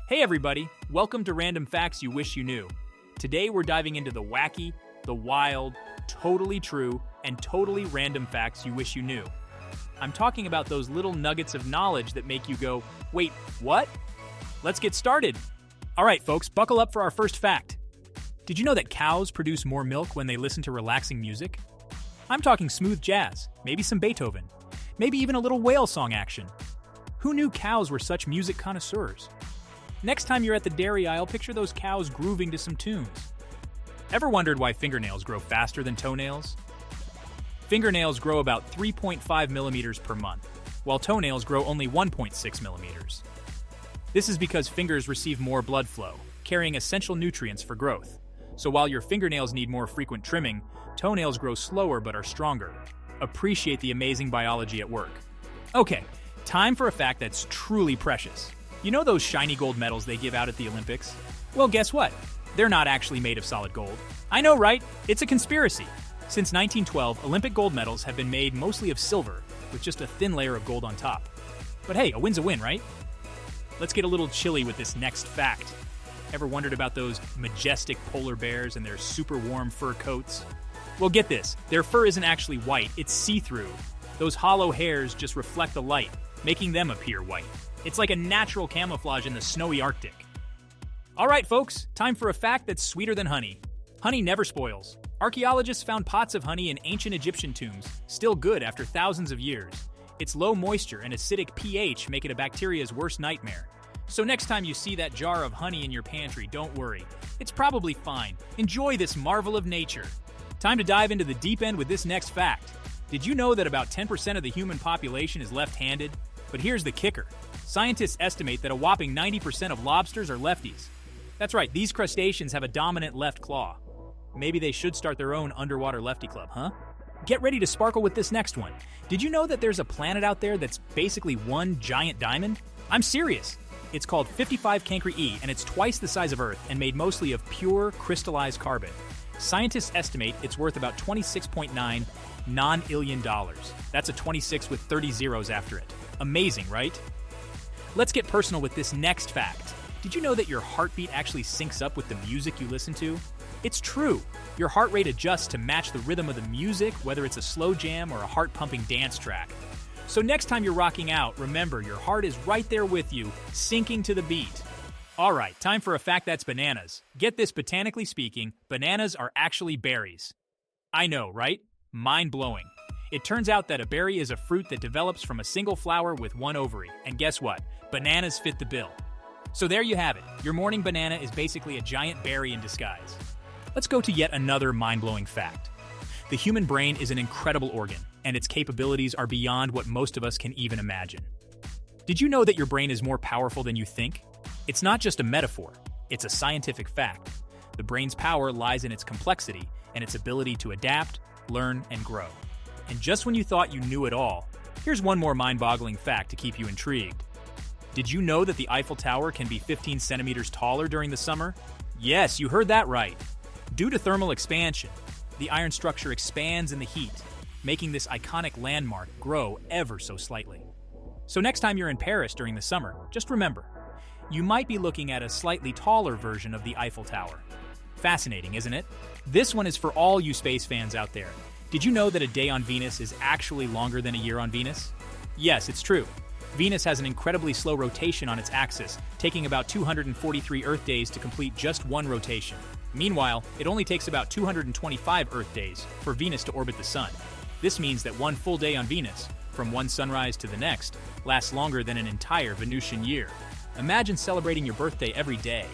Hey everybody, welcome to Random Facts You Wish You Knew. Today we're diving into the wacky, the wild, totally true, and totally random facts you wish you knew. I'm talking about those little nuggets of knowledge that make you go, wait, what? Let's get started. All right, folks, buckle up for our first fact. Did you know that cows produce more milk when they listen to relaxing music? I'm talking smooth jazz, maybe some Beethoven, maybe even a little whale song action. Who knew cows were such music connoisseurs? Next time you're at the dairy aisle, picture those cows grooving to some tunes. Ever wondered why fingernails grow faster than toenails? Fingernails grow about 3.5 millimeters per month, while toenails grow only 1.6 millimeters. This is because fingers receive more blood flow, carrying essential nutrients for growth. So while your fingernails need more frequent trimming, toenails grow slower but are stronger. Appreciate the amazing biology at work. Okay, time for a fact that's truly precious. You know those shiny gold medals they give out at the Olympics? Well, guess what? They're not actually made of solid gold. I know, right? It's a conspiracy. Since 1912, Olympic gold medals have been made mostly of silver, with just a thin layer of gold on top. But hey, a win's a win, right? Let's get a little chilly with this next fact. Ever wondered about those majestic polar bears and their super warm fur coats? Well, get this. Their fur isn't actually white, it's see-through. Those hollow hairs just reflect the light, making them appear white. It's like a natural camouflage in the snowy Arctic. All right, folks, time for a fact that's sweeter than honey. Honey never spoils. Archaeologists found pots of honey in ancient Egyptian tombs, still good after thousands of years. Its low moisture and acidic pH make it a bacteria's worst nightmare. So next time you see that jar of honey in your pantry, don't worry. It's probably fine. Enjoy this marvel of nature. Time to dive into the deep end with this next fact. Did you know that about 10% of the human population is left-handed? But here's the kicker. Scientists estimate that a whopping 90% of lobsters are lefties. That's right, these crustaceans have a dominant left claw. Maybe they should start their own underwater lefty club, huh? Get ready to sparkle with this next one. Did you know that there's a planet out there that's basically one giant diamond? I'm serious. It's called 55 Cancri E, and it's twice the size of Earth and made mostly of pure crystallized carbon. Scientists estimate it's worth about $26.9 non-illion. That's a 26 with 30 zeros after it. Amazing, right? Let's get personal with this next fact. Did you know that your heartbeat actually syncs up with the music you listen to? It's true. Your heart rate adjusts to match the rhythm of the music, whether it's a slow jam or a heart-pumping dance track. So next time you're rocking out, remember your heart is right there with you, syncing to the beat. All right, time for a fact that's bananas. Get this, botanically speaking, bananas are actually berries. I know, right? Mind-blowing. It turns out that a berry is a fruit that develops from a single flower with one ovary. And guess what? Bananas fit the bill. So there you have it. Your morning banana is basically a giant berry in disguise. Let's go to yet another mind-blowing fact. The human brain is an incredible organ, and its capabilities are beyond what most of us can even imagine. Did you know that your brain is more powerful than you think? It's not just a metaphor, it's a scientific fact. The brain's power lies in its complexity and its ability to adapt, learn, and grow. And just when you thought you knew it all, here's one more mind-boggling fact to keep you intrigued. Did you know that the Eiffel Tower can be 15 centimeters taller during the summer? Yes, you heard that right. Due to thermal expansion, the iron structure expands in the heat, making this iconic landmark grow ever so slightly. So next time you're in Paris during the summer, just remember, you might be looking at a slightly taller version of the Eiffel Tower. Fascinating, isn't it? This one is for all you space fans out there. Did you know that a day on Venus is actually longer than a year on Venus? Yes, it's true. Venus has an incredibly slow rotation on its axis, taking about 243 Earth days to complete just one rotation. Meanwhile, it only takes about 225 Earth days for Venus to orbit the Sun. This means that one full day on Venus, from one sunrise to the next, lasts longer than an entire Venusian year. Imagine celebrating your birthday every day.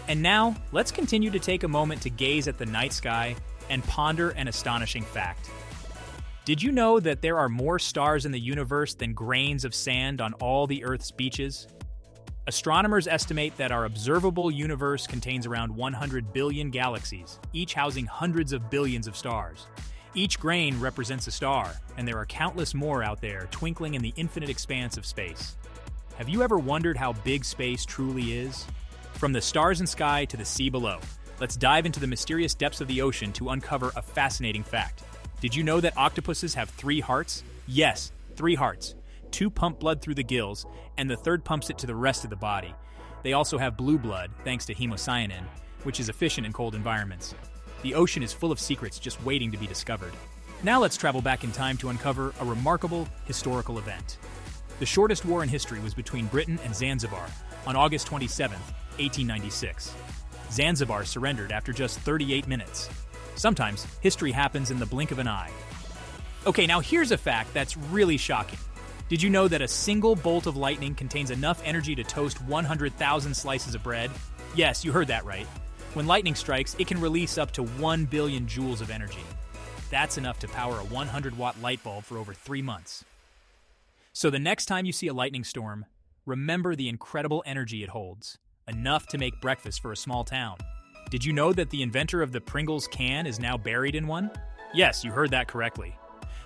And now, let's continue to take a moment to gaze at the night sky and ponder an astonishing fact. Did you know that there are more stars in the universe than grains of sand on all the Earth's beaches? Astronomers estimate that our observable universe contains around 100 billion galaxies, each housing hundreds of billions of stars. Each grain represents a star, and there are countless more out there twinkling in the infinite expanse of space. Have you ever wondered how big space truly is? From the stars and sky to the sea below, let's dive into the mysterious depths of the ocean to uncover a fascinating fact. Did you know that octopuses have 3 hearts? Yes, 3 hearts. 2 pump blood through the gills, and the third pumps it to the rest of the body. They also have blue blood, thanks to hemocyanin, which is efficient in cold environments. The ocean is full of secrets just waiting to be discovered. Now let's travel back in time to uncover a remarkable historical event. The shortest war in history was between Britain and Zanzibar on August 27, 1896. Zanzibar surrendered after just 38 minutes. Sometimes, history happens in the blink of an eye. Okay, now here's a fact that's really shocking. Did you know that a single bolt of lightning contains enough energy to toast 100,000 slices of bread? Yes, you heard that right. When lightning strikes, it can release up to 1 billion joules of energy. That's enough to power a 100-watt light bulb for over 3 months. So the next time you see a lightning storm, remember the incredible energy it holds. Enough to make breakfast for a small town. Did you know that the inventor of the Pringles can is now buried in one? Yes, you heard that correctly.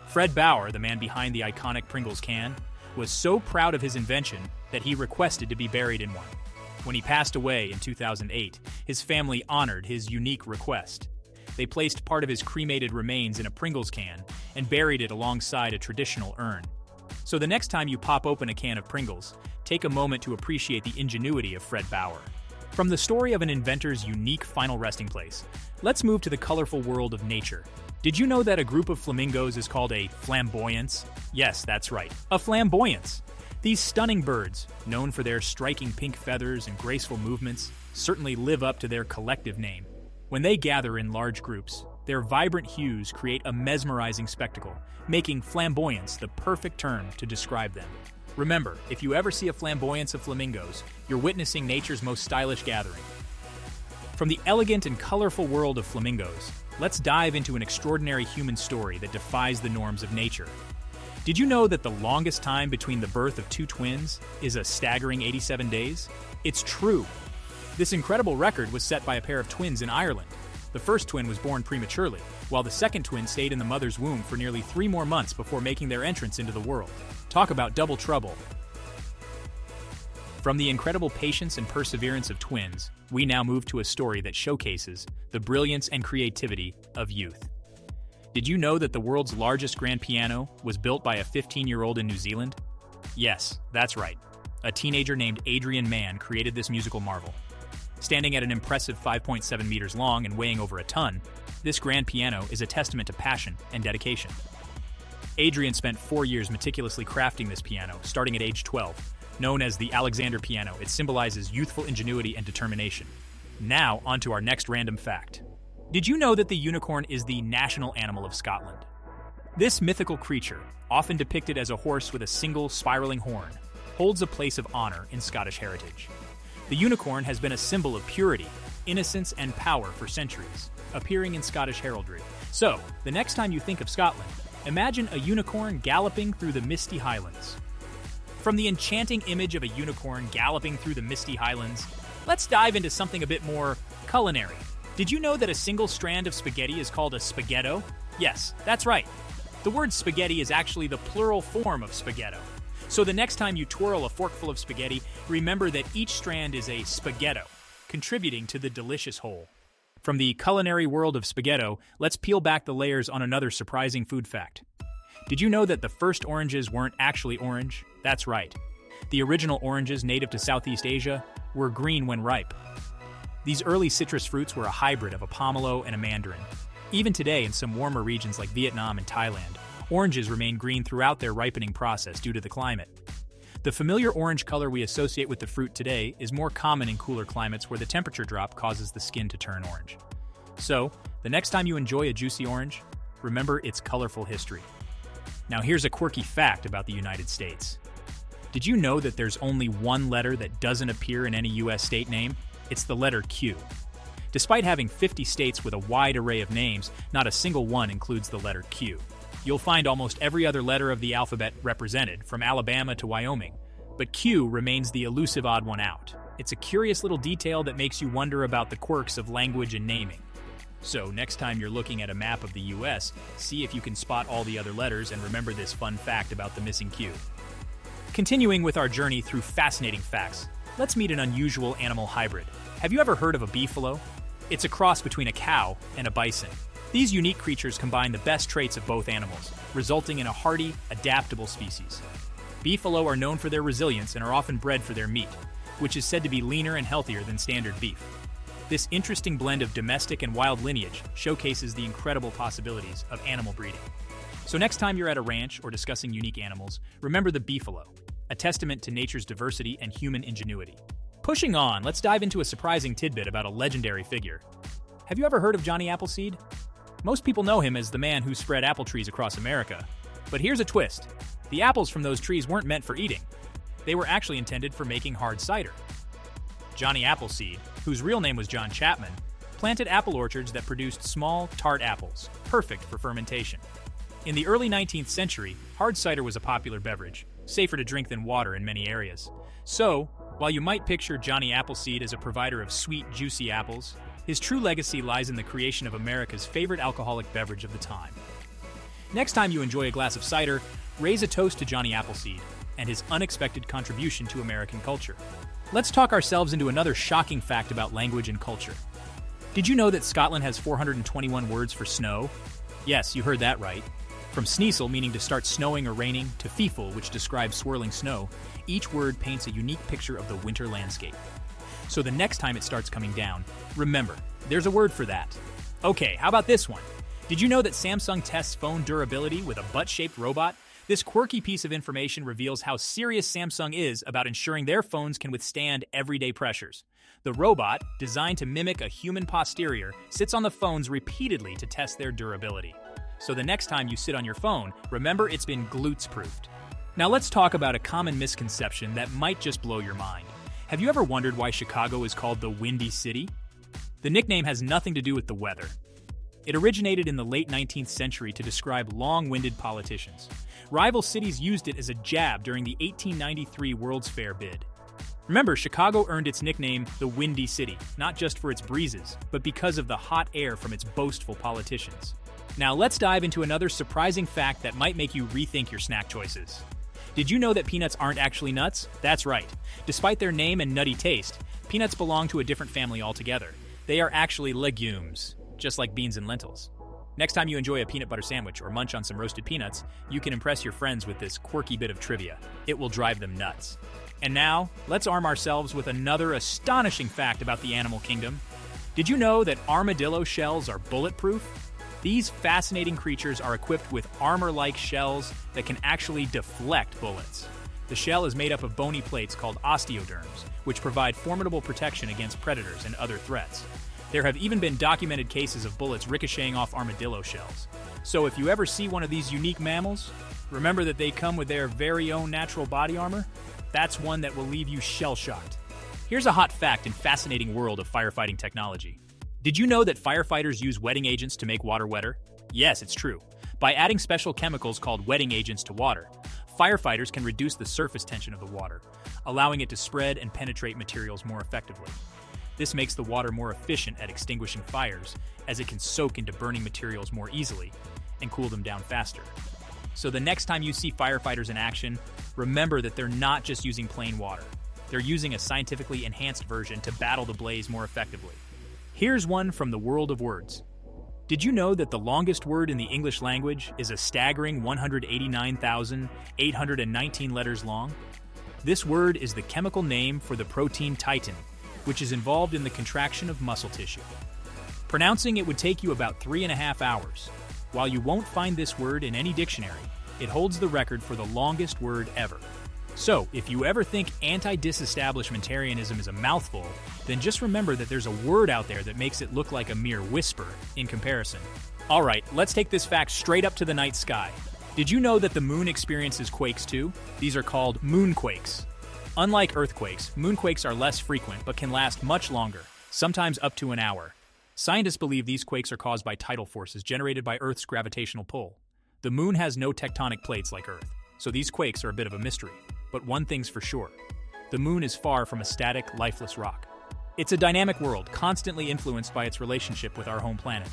Fred Bauer, the man behind the iconic Pringles can, was so proud of his invention that he requested to be buried in one. When he passed away in 2008, his family honored his unique request. They placed part of his cremated remains in a Pringles can and buried it alongside a traditional urn. So the next time you pop open a can of Pringles, take a moment to appreciate the ingenuity of Fred Bauer. From the story of an inventor's unique final resting place, let's move to the colorful world of nature. Did you know that a group of flamingos is called a flamboyance? Yes, that's right, a flamboyance. These stunning birds, known for their striking pink feathers and graceful movements, certainly live up to their collective name. When they gather in large groups, their vibrant hues create a mesmerizing spectacle, making flamboyance the perfect term to describe them. Remember, if you ever see a flamboyance of flamingos, you're witnessing nature's most stylish gathering. From the elegant and colorful world of flamingos, let's dive into an extraordinary human story that defies the norms of nature. Did you know that the longest time between the birth of two twins is a staggering 87 days? It's true. This incredible record was set by a pair of twins in Ireland. The first twin was born prematurely, while the second twin stayed in the mother's womb for nearly 3 more months before making their entrance into the world. Talk about double trouble. From the incredible patience and perseverance of twins, we now move to a story that showcases the brilliance and creativity of youth. Did you know that the world's largest grand piano was built by a 15-year-old in New Zealand? Yes, that's right. A teenager named Adrian Mann created this musical marvel. Standing at an impressive 5.7 meters long and weighing over a ton, this grand piano is a testament to passion and dedication. Adrian spent 4 years meticulously crafting this piano, starting at age 12. Known as the Alexander piano, it symbolizes youthful ingenuity and determination. Now, onto our next random fact. Did you know that the unicorn is the national animal of Scotland? This mythical creature, often depicted as a horse with a single spiraling horn, holds a place of honor in Scottish heritage. The unicorn has been a symbol of purity, innocence, and power for centuries, appearing in Scottish heraldry. So, the next time you think of Scotland, imagine a unicorn galloping through the misty highlands. From the enchanting image of a unicorn galloping through the misty highlands, let's dive into something a bit more culinary. Did you know that a single strand of spaghetti is called a spaghetto? Yes, that's right. The word spaghetti is actually the plural form of spaghetto. So the next time you twirl a forkful of spaghetti, remember that each strand is a spaghetto, contributing to the delicious whole. From the culinary world of spaghetto, let's peel back the layers on another surprising food fact. Did you know that the first oranges weren't actually orange? That's right. The original oranges native to Southeast Asia were green when ripe. These early citrus fruits were a hybrid of a pomelo and a mandarin. Even today, in some warmer regions like Vietnam and Thailand, oranges remain green throughout their ripening process due to the climate. The familiar orange color we associate with the fruit today is more common in cooler climates where the temperature drop causes the skin to turn orange. So, the next time you enjoy a juicy orange, remember its colorful history. Now here's a quirky fact about the United States. Did you know that there's only one letter that doesn't appear in any US state name? It's the letter Q. Despite having 50 states with a wide array of names, not a single one includes the letter Q. You'll find almost every other letter of the alphabet represented, from Alabama to Wyoming. But Q remains the elusive odd one out. It's a curious little detail that makes you wonder about the quirks of language and naming. So next time you're looking at a map of the US, see if you can spot all the other letters and remember this fun fact about the missing Q. Continuing with our journey through fascinating facts, let's meet an unusual animal hybrid. Have you ever heard of a beefalo? It's a cross between a cow and a bison. These unique creatures combine the best traits of both animals, resulting in a hardy, adaptable species. Beefalo are known for their resilience and are often bred for their meat. which is said to be leaner and healthier than standard beef. This interesting blend of domestic and wild lineage showcases the incredible possibilities of animal breeding. So next time you're at a ranch or discussing unique animals, remember the beefalo, a testament to nature's diversity and human ingenuity. Pushing on, let's dive into a surprising tidbit about a legendary figure. Have you ever heard of Johnny Appleseed? Most people know him as the man who spread apple trees across America. But here's a twist. The apples from those trees weren't meant for eating. They were actually intended for making hard cider. Johnny Appleseed, whose real name was John Chapman, planted apple orchards that produced small, tart apples, perfect for fermentation. In the early 19th century, hard cider was a popular beverage, safer to drink than water in many areas. So, while you might picture Johnny Appleseed as a provider of sweet, juicy apples, his true legacy lies in the creation of America's favorite alcoholic beverage of the time. Next time you enjoy a glass of cider, raise a toast to Johnny Appleseed and his unexpected contribution to American culture. Let's talk ourselves into another shocking fact about language and culture. Did you know that Scotland has 421 words for snow? Yes, you heard that right. From sneasel, meaning to start snowing or raining, to feeful, which describes swirling snow, each word paints a unique picture of the winter landscape. So the next time it starts coming down, remember, there's a word for that. Okay, how about this one? Did you know that Samsung tests phone durability with a butt-shaped robot? This quirky piece of information reveals how serious Samsung is about ensuring their phones can withstand everyday pressures. The robot, designed to mimic a human posterior, sits on the phones repeatedly to test their durability. So the next time you sit on your phone, remember it's been glutes-proofed. Now let's talk about a common misconception that might just blow your mind. Have you ever wondered why Chicago is called the Windy City? The nickname has nothing to do with the weather. It originated in the late 19th century to describe long-winded politicians. Rival cities used it as a jab during the 1893 World's Fair bid. Remember, Chicago earned its nickname the Windy City, not just for its breezes, but because of the hot air from its boastful politicians. Now let's dive into another surprising fact that might make you rethink your snack choices. Did you know that peanuts aren't actually nuts? That's right. Despite their name and nutty taste, peanuts belong to a different family altogether. They are actually legumes, just like beans and lentils. Next time you enjoy a peanut butter sandwich or munch on some roasted peanuts, you can impress your friends with this quirky bit of trivia. It will drive them nuts. And now, let's arm ourselves with another astonishing fact about the animal kingdom. Did you know that armadillo shells are bulletproof? These fascinating creatures are equipped with armor-like shells that can actually deflect bullets. The shell is made up of bony plates called osteoderms, which provide formidable protection against predators and other threats. There have even been documented cases of bullets ricocheting off armadillo shells. So if you ever see one of these unique mammals, remember that they come with their very own natural body armor. That's one that will leave you shell-shocked. Here's a hot fact and fascinating world of firefighting technology. Did you know that firefighters use wetting agents to make water wetter? Yes, it's true. By adding special chemicals called wetting agents to water, firefighters can reduce the surface tension of the water, allowing it to spread and penetrate materials more effectively. This makes the water more efficient at extinguishing fires, as it can soak into burning materials more easily and cool them down faster. So the next time you see firefighters in action, remember that they're not just using plain water. They're using a scientifically enhanced version to battle the blaze more effectively. Here's one from the world of words. Did you know that the longest word in the English language is a staggering 189,819 letters long? This word is the chemical name for the protein titin, which is involved in the contraction of muscle tissue. Pronouncing it would take you about 3.5 hours. While you won't find this word in any dictionary, it holds the record for the longest word ever. So, if you ever think anti-disestablishmentarianism is a mouthful, then just remember that there's a word out there that makes it look like a mere whisper in comparison. Alright, let's take this fact straight up to the night sky. Did you know that the moon experiences quakes too? These are called moonquakes. Unlike earthquakes, moonquakes are less frequent but can last much longer, sometimes up to an hour. Scientists believe these quakes are caused by tidal forces generated by Earth's gravitational pull. The moon has no tectonic plates like Earth, so these quakes are a bit of a mystery. But one thing's for sure, the moon is far from a static, lifeless rock. It's a dynamic world, constantly influenced by its relationship with our home planet.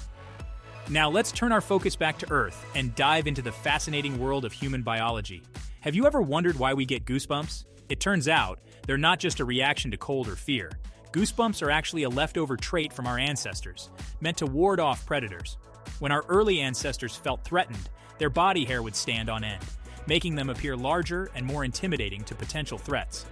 Now let's turn our focus back to Earth and dive into the fascinating world of human biology. Have you ever wondered why we get goosebumps? It turns out, they're not just a reaction to cold or fear. Goosebumps are actually a leftover trait from our ancestors, meant to ward off predators. When our early ancestors felt threatened, their body hair would stand on end, making them appear larger and more intimidating to potential threats.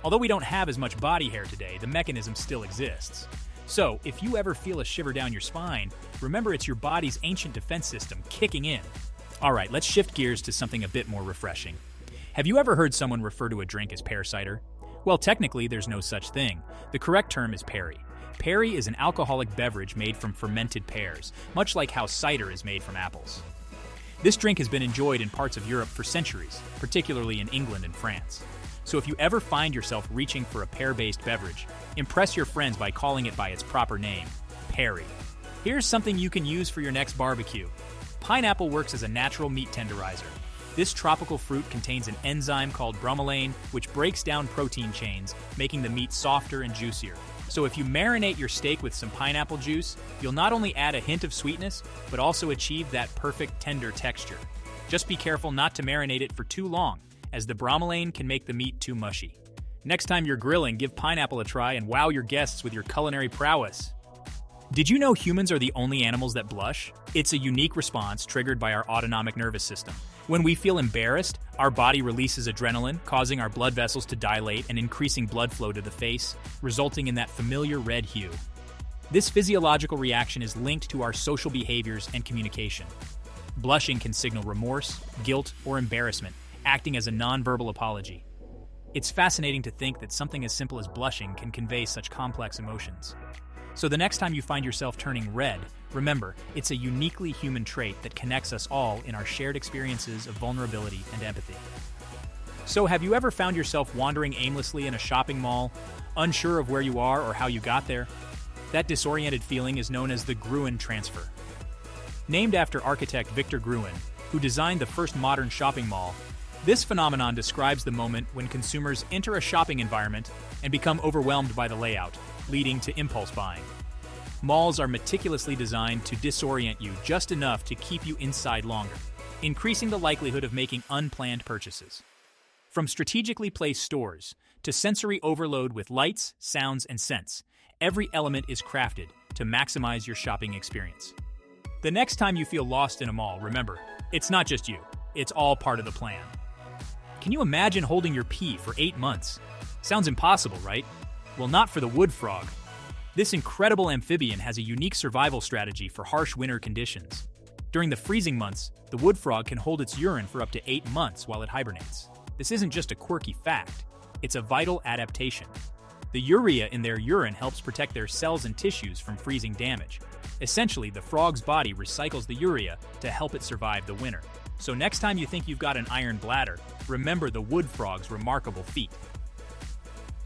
Although we don't have as much body hair today, the mechanism still exists. So, if you ever feel a shiver down your spine, remember it's your body's ancient defense system kicking in. Alright, let's shift gears to something a bit more refreshing. Have you ever heard someone refer to a drink as pear cider? Well, technically, there's no such thing. The correct term is perry. Perry is an alcoholic beverage made from fermented pears, much like how cider is made from apples. This drink has been enjoyed in parts of Europe for centuries, particularly in England and France. So if you ever find yourself reaching for a pear-based beverage, impress your friends by calling it by its proper name, perry. Here's something you can use for your next barbecue. Pineapple works as a natural meat tenderizer. This tropical fruit contains an enzyme called bromelain, which breaks down protein chains, making the meat softer and juicier. So if you marinate your steak with some pineapple juice, you'll not only add a hint of sweetness, but also achieve that perfect tender texture. Just be careful not to marinate it for too long, as the bromelain can make the meat too mushy. Next time you're grilling, give pineapple a try and wow your guests with your culinary prowess. Did you know humans are the only animals that blush? It's a unique response triggered by our autonomic nervous system. When we feel embarrassed, our body releases adrenaline, causing our blood vessels to dilate and increasing blood flow to the face, resulting in that familiar red hue. This physiological reaction is linked to our social behaviors and communication. Blushing can signal remorse, guilt, or embarrassment, acting as a nonverbal apology. It's fascinating to think that something as simple as blushing can convey such complex emotions. So the next time you find yourself turning red, remember, it's a uniquely human trait that connects us all in our shared experiences of vulnerability and empathy. So have you ever found yourself wandering aimlessly in a shopping mall, unsure of where you are or how you got there? That disoriented feeling is known as the Gruen transfer. Named after architect Victor Gruen, who designed the first modern shopping mall, this phenomenon describes the moment when consumers enter a shopping environment and become overwhelmed by the layout, leading to impulse buying. Malls are meticulously designed to disorient you just enough to keep you inside longer, increasing the likelihood of making unplanned purchases. From strategically placed stores to sensory overload with lights, sounds, and scents, every element is crafted to maximize your shopping experience. The next time you feel lost in a mall, remember, it's not just you, it's all part of the plan. Can you imagine holding your pee for 8 months? Sounds impossible, right? Well, not for the wood frog. This incredible amphibian has a unique survival strategy for harsh winter conditions. During the freezing months, the wood frog can hold its urine for up to 8 months while it hibernates. This isn't just a quirky fact, it's a vital adaptation. The urea in their urine helps protect their cells and tissues from freezing damage. Essentially, the frog's body recycles the urea to help it survive the winter. So next time you think you've got an iron bladder, remember the wood frog's remarkable feat.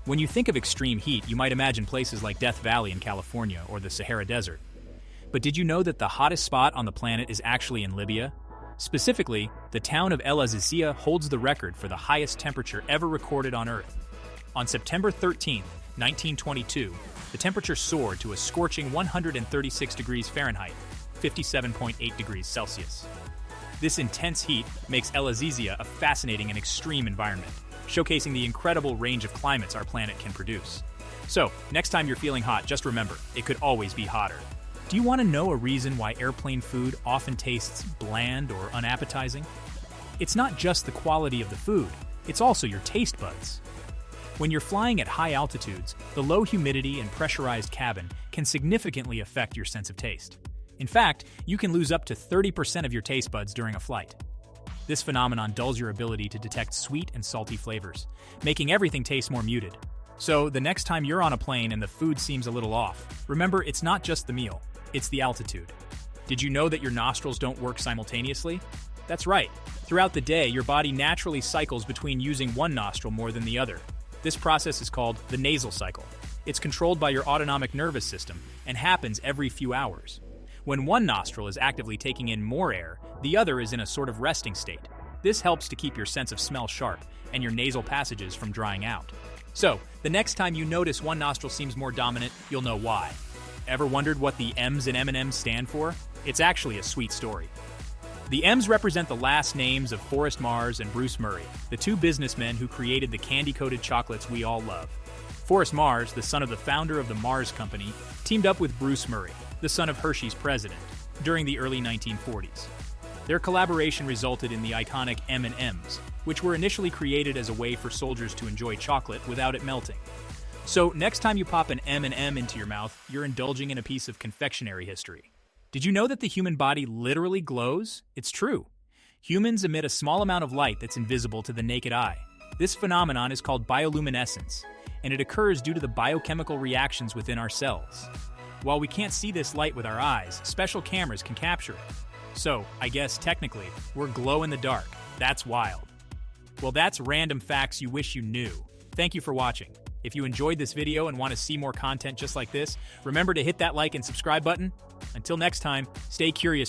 When you think of extreme heat, you might imagine places like Death Valley in California or the Sahara Desert. But did you know that the hottest spot on the planet is actually in Libya? Specifically, the town of El Azizia holds the record for the highest temperature ever recorded on Earth. On September 13, 1922, the temperature soared to a scorching 136 degrees Fahrenheit, 57.8 degrees Celsius. This intense heat makes El Azizia a fascinating and extreme environment, showcasing the incredible range of climates our planet can produce. So, next time you're feeling hot, just remember, it could always be hotter. Do you want to know a reason why airplane food often tastes bland or unappetizing? It's not just the quality of the food, it's also your taste buds. When you're flying at high altitudes, the low humidity and pressurized cabin can significantly affect your sense of taste. In fact, you can lose up to 30% of your taste buds during a flight. This phenomenon dulls your ability to detect sweet and salty flavors, making everything taste more muted. So, the next time you're on a plane and the food seems a little off, remember it's not just the meal, it's the altitude. Did you know that your nostrils don't work simultaneously? That's right. Throughout the day, your body naturally cycles between using one nostril more than the other. This process is called the nasal cycle. It's controlled by your autonomic nervous system and happens every few hours. When one nostril is actively taking in more air, the other is in a sort of resting state. This helps to keep your sense of smell sharp and your nasal passages from drying out. So, the next time you notice one nostril seems more dominant, you'll know why. Ever wondered what the M's in M&M's stand for? It's actually a sweet story. The M's represent the last names of Forrest Mars and Bruce Murray, the two businessmen who created the candy-coated chocolates we all love. Forrest Mars, the son of the founder of the Mars Company, teamed up with Bruce Murray, the son of Hershey's president, during the early 1940s. Their collaboration resulted in the iconic M&M's, which were initially created as a way for soldiers to enjoy chocolate without it melting. So next time you pop an M&M into your mouth, you're indulging in a piece of confectionery history. Did you know that the human body literally glows? It's true. Humans emit a small amount of light that's invisible to the naked eye. This phenomenon is called bioluminescence, and it occurs due to the biochemical reactions within our cells. While we can't see this light with our eyes, special cameras can capture it. So, I guess technically, we're glow in the dark. That's wild. Well, that's random facts you wish you knew. Thank you for watching. If you enjoyed this video and want to see more content just like this, remember to hit that like and subscribe button. Until next time, stay curious.